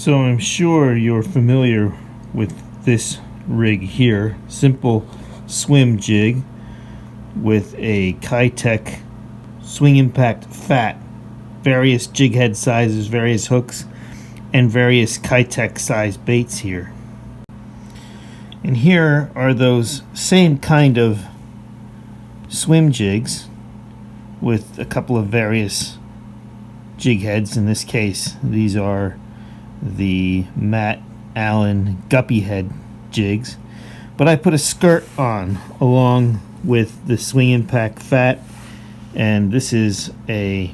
So I'm sure you're familiar with this rig here. Simple swim jig with a Kitech swing impact fat, various jig head sizes, various hooks, and various Kitech size baits here. And here are those same kind of swim jigs with a couple of various jig heads. In this case, these are the Matt Allen guppy head jigs, but I put a skirt on along with the swing impact fat, and this is a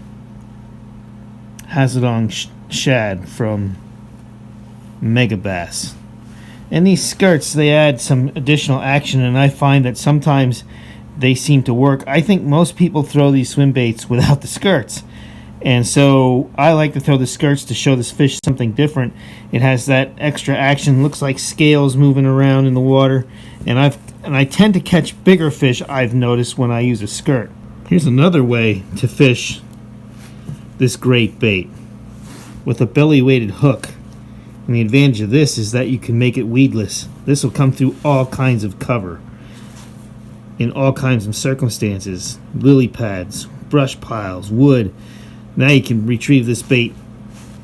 Hazardong shad from Megabass. And these skirts, they add some additional action, and I find that sometimes they seem to work. I think most people throw these swim baits without the skirts, and so I like to throw the skirts to show this fish something different. It has that extra action, looks like scales moving around in the water, and I tend to catch bigger fish, I've noticed, when I use a skirt. Here's another way to fish this great bait, with a belly weighted hook. And the advantage of this is that you can make it weedless. This will come through all kinds of cover, in all kinds of circumstances. Lily pads, brush piles, wood. Now you can retrieve this bait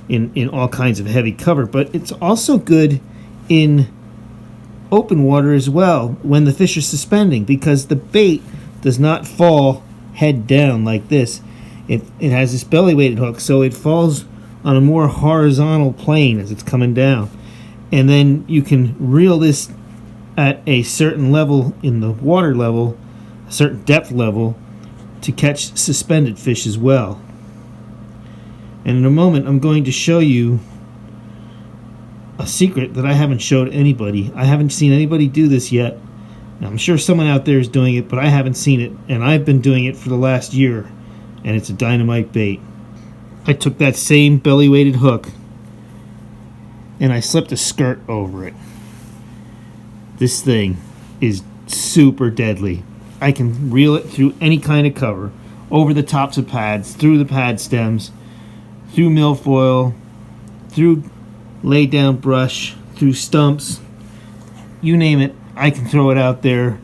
in all kinds of heavy cover, but it's also good in open water as well when the fish are suspending, because the bait does not fall head down like this. It has this belly weighted hook, so it falls on a more horizontal plane as it's coming down. And then you can reel this at a certain level in the water level, a certain depth level, to catch suspended fish as well. And in a moment I'm going to show you a secret that I haven't showed anybody. I haven't seen anybody do this yet. Now, I'm sure someone out there is doing it, but I haven't seen it, and I've been doing it for the last year, and it's a dynamite bait. I took that same belly weighted hook and I slipped a skirt over it. This thing is super deadly. I can reel it through any kind of cover, over the tops of pads, through the pad stems, through milfoil, through laid down brush, through stumps, you name it, I can throw it out there.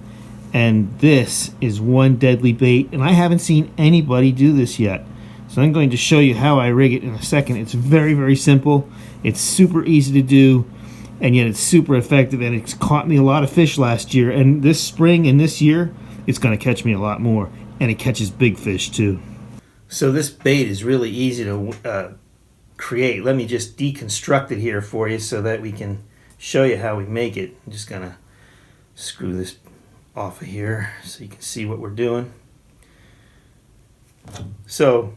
And this is one deadly bait, and I haven't seen anybody do this yet. So I'm going to show you how I rig it in a second. It's very, very simple. It's super easy to do, and yet it's super effective, and it's caught me a lot of fish last year. And this spring and this year, it's going to catch me a lot more, and it catches big fish too. So this bait is really easy to create. Let me just deconstruct it here for you so that we can show you how we make it. I'm just going to screw this off of here so you can see what we're doing. So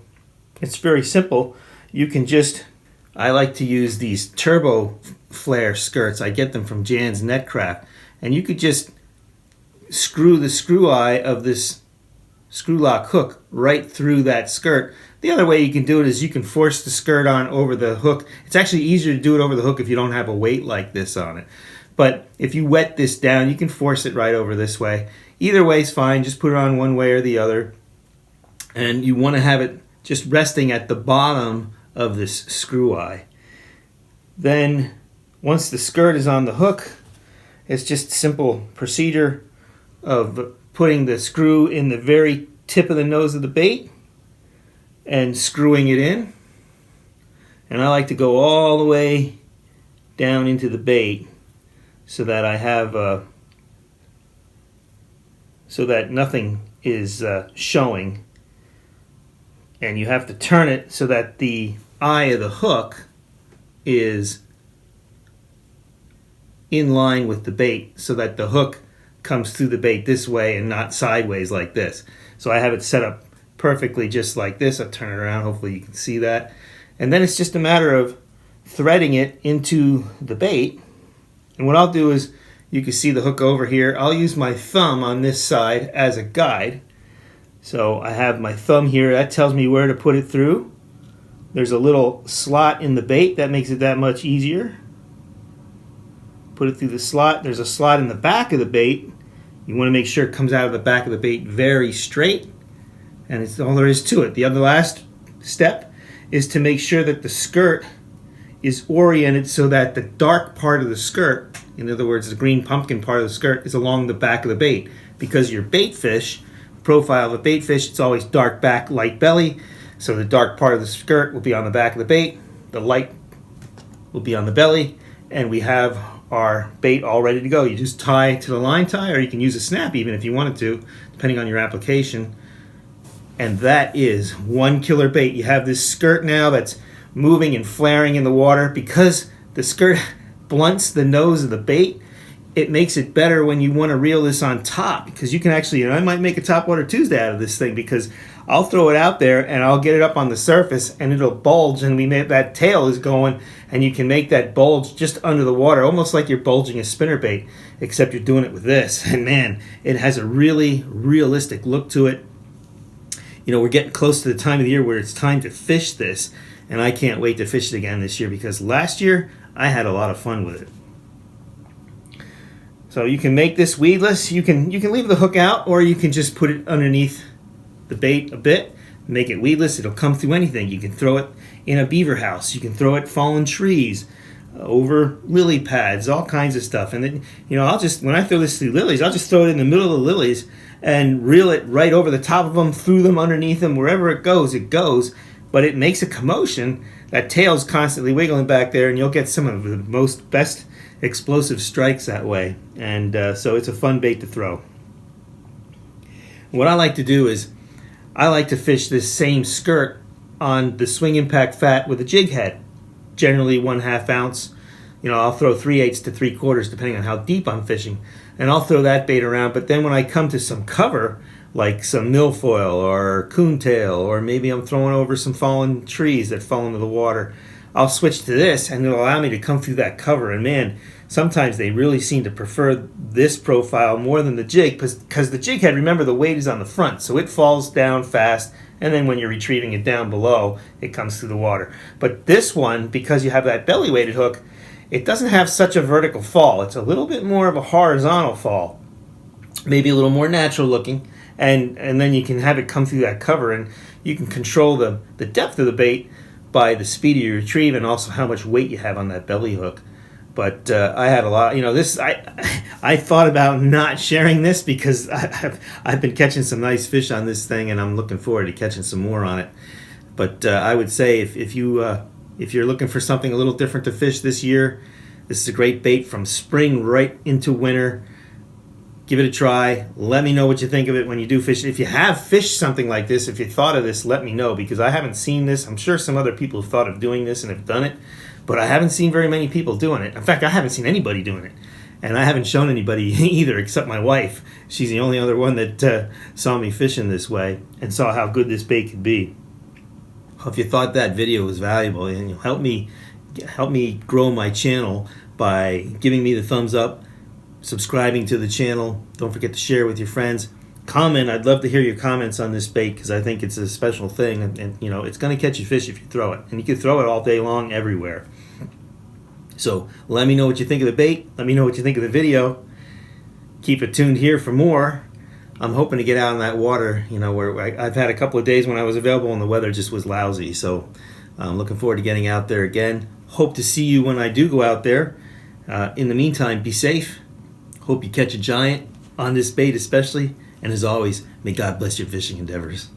it's very simple. You can just, I like to use these turbo flare skirts. I get them from Jan's Netcraft, and you could just screw the screw eye of this screw lock hook right through that skirt. The other way you can do it is you can force the skirt on over the hook. It's actually easier to do it over the hook if you don't have a weight like this on it. But if you wet this down, you can force it right over this way. Either way is fine. Just put it on one way or the other. And you want to have it just resting at the bottom of this screw eye. Then once the skirt is on the hook, it's just a simple procedure of putting the screw in the very tip of the nose of the bait and screwing it in. And I like to go all the way down into the bait so that I have so that nothing is showing. And you have to turn it so that the eye of the hook is in line with the bait, so that the hook comes through the bait this way and not sideways like this. So I have it set up perfectly just like this. I'll turn it around, hopefully you can see that. And then it's just a matter of threading it into the bait. And what I'll do is, you can see the hook over here. I'll use my thumb on this side as a guide. So I have my thumb here. That tells me where to put it through. There's a little slot in the bait that makes it that much easier. Put it through the slot. There's a slot in the back of the bait. You want to make sure it comes out of the back of the bait very straight. And it's all there is to it. The last step is to make sure that the skirt is oriented so that the dark part of the skirt, in other words, the green pumpkin part of the skirt, is along the back of the bait. Because your bait fish, profile of a bait fish, it's always dark back, light belly. So the dark part of the skirt will be on the back of the bait, the light will be on the belly, and we have our bait all ready to go. You just tie to the line tie, or you can use a snap even if you wanted to, depending on your application. And that is one killer bait. You have this skirt now that's moving and flaring in the water. Because the skirt blunts the nose of the bait, it makes it better when you want to reel this on top, because you can actually, I might make a Topwater Tuesday out of this thing, because I'll throw it out there and I'll get it up on the surface and it'll bulge, and that tail is going, and you can make that bulge just under the water, almost like you're bulging a spinnerbait, except you're doing it with this. And man, it has a really realistic look to it. We're getting close to the time of the year where it's time to fish this, and I can't wait to fish it again this year, because last year I had a lot of fun with it. So you can make this weedless. You can leave the hook out, or you can just put it underneath the bait a bit, make it weedless. It'll come through anything. You can throw it in a beaver house. You can throw it fallen trees, over lily pads, all kinds of stuff. And then, when I throw this through lilies, I'll just throw it in the middle of the lilies and reel it right over the top of them, through them, underneath them, wherever it goes, but it makes a commotion. That tail's constantly wiggling back there, and you'll get some of the best explosive strikes that way. And so it's a fun bait to throw. What I like to do is I like to fish this same skirt on the swing impact fat with a jig head, generally 1/2 ounce. I'll throw 3/8 to 3/4 depending on how deep I'm fishing, and I'll throw that bait around. But then when I come to some cover, like some milfoil or coontail, or maybe I'm throwing over some fallen trees that fall into the water, I'll switch to this, and it'll allow me to come through that cover. And man, sometimes they really seem to prefer this profile more than the jig, because the jig head, remember, the weight is on the front, so it falls down fast, and then when you're retrieving it down below, it comes through the water. But this one, because you have that belly weighted hook, it doesn't have such a vertical fall. It's a little bit more of a horizontal fall, maybe a little more natural looking, and then you can have it come through that cover, and you can control the depth of the bait by the speed of your retrieve, and also how much weight you have on that belly hook. But I had a lot, this, I thought about not sharing this, because I've been catching some nice fish on this thing, and I'm looking forward to catching some more on it. But I would say if you're looking for something a little different to fish this year, this is a great bait from spring right into winter. Give it a try. Let me know what you think of it when you do fish it. If you have fished something like this, if you thought of this, let me know, because I haven't seen this. I'm sure some other people have thought of doing this and have done it, but I haven't seen very many people doing it. In fact, I haven't seen anybody doing it, and I haven't shown anybody either, except my wife. She's the only other one that saw me fishing this way and saw how good this bait could be. If you thought that video was valuable, and you'll help me grow my channel by giving me the thumbs up, subscribing to the channel. Don't forget to share with your friends. Comment. I'd love to hear your comments on this bait, because I think it's a special thing, and it's going to catch you fish if you throw it, and you can throw it all day long everywhere. So let me know what you think of the bait. Let me know what you think of the video. Keep it tuned here for more. I'm hoping to get out in that water, where I've had a couple of days when I was available and the weather just was lousy. So I'm looking forward to getting out there again. Hope to see you when I do go out there. In the meantime, be safe. Hope you catch a giant on this bait especially. And as always, may God bless your fishing endeavors.